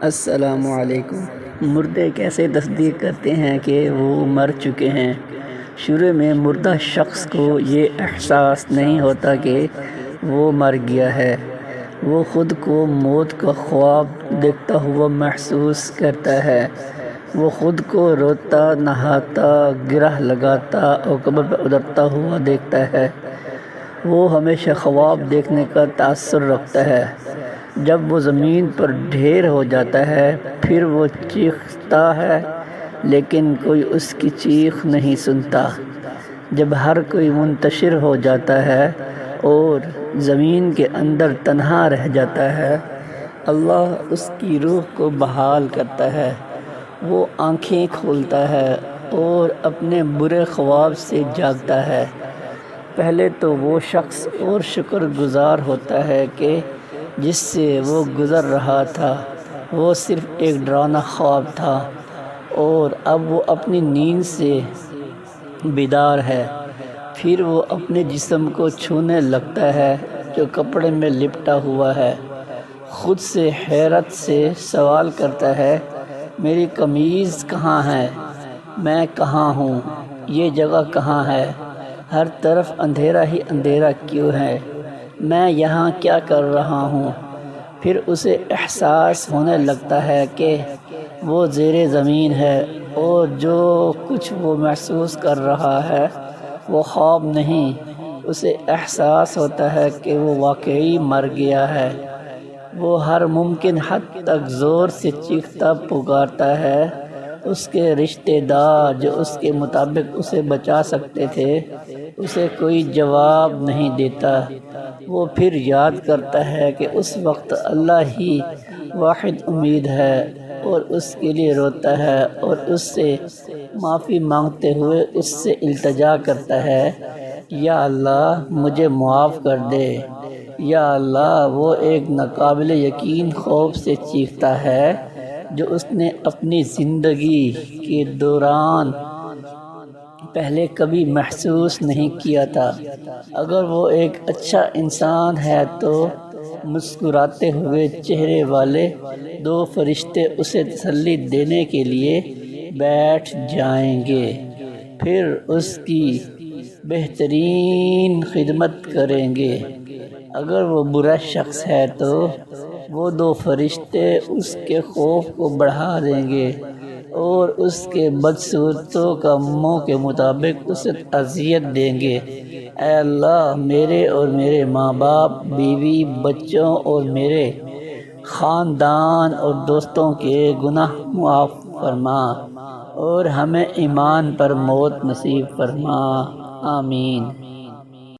السلام علیکم۔ مردے کیسے تصدیق کرتے ہیں کہ وہ مر چکے ہیں؟ شروع میں مردہ شخص کو یہ احساس نہیں ہوتا کہ وہ مر گیا ہے۔ وہ خود کو موت کا خواب دیکھتا ہوا محسوس کرتا ہے۔ وہ خود کو روتا، نہاتا، گرہ لگاتا اور قبر پر اترتا ہوا دیکھتا ہے۔ وہ ہمیشہ خواب دیکھنے کا تاثر رکھتا ہے۔ جب وہ زمین پر ڈھیر ہو جاتا ہے پھر وہ چیختا ہے، لیکن کوئی اس کی چیخ نہیں سنتا۔ جب ہر کوئی منتشر ہو جاتا ہے اور زمین کے اندر تنہا رہ جاتا ہے، اللہ اس کی روح کو بحال کرتا ہے۔ وہ آنکھیں کھولتا ہے اور اپنے برے خواب سے جاگتا ہے۔ پہلے تو وہ شخص اور شکر گزار ہوتا ہے کہ جس سے وہ گزر رہا تھا وہ صرف ایک ڈرانا خواب تھا، اور اب وہ اپنی نیند سے بیدار ہے۔ پھر وہ اپنے جسم کو چھونے لگتا ہے جو کپڑے میں لپٹا ہوا ہے۔ خود سے حیرت سے سوال کرتا ہے، میری قمیض کہاں ہے؟ میں کہاں ہوں؟ یہ جگہ کہاں ہے؟ ہر طرف اندھیرا ہی اندھیرا کیوں ہے؟ میں یہاں کیا کر رہا ہوں؟ پھر اسے احساس ہونے لگتا ہے کہ وہ زیر زمین ہے اور جو کچھ وہ محسوس کر رہا ہے وہ خواب نہیں۔ اسے احساس ہوتا ہے کہ وہ واقعی مر گیا ہے۔ وہ ہر ممکن حد تک زور سے چیختا پکارتا ہے۔ اس کے رشتہ دار جو اس کے مطابق اسے بچا سکتے تھے اسے کوئی جواب نہیں دیتا۔ وہ پھر یاد کرتا ہے کہ اس وقت اللہ ہی واحد امید ہے اور اس کے لیے روتا ہے اور اس سے معافی مانگتے ہوئے اس سے التجا کرتا ہے، یا اللہ مجھے معاف کر دے۔ یا اللہ، وہ ایک ناقابل یقین خوف سے چیختا ہے جو اس نے اپنی زندگی کے دوران پہلے کبھی محسوس نہیں کیا تھا۔ اگر وہ ایک اچھا انسان ہے تو مسکراتے ہوئے چہرے والے دو فرشتے اسے تسلی دینے کے لیے بیٹھ جائیں گے، پھر اس کی بہترین خدمت کریں گے۔ اگر وہ برا شخص ہے تو وہ دو فرشتے اس کے خوف کو بڑھا دیں گے اور اس کے بدصورتوں کا منہ کے مطابق اسے اذیت دیں گے۔ اے اللہ، میرے اور میرے ماں باپ، بیوی، بچوں اور میرے خاندان اور دوستوں کے گناہ معاف فرما اور ہمیں ایمان پر موت نصیب فرما۔ آمین۔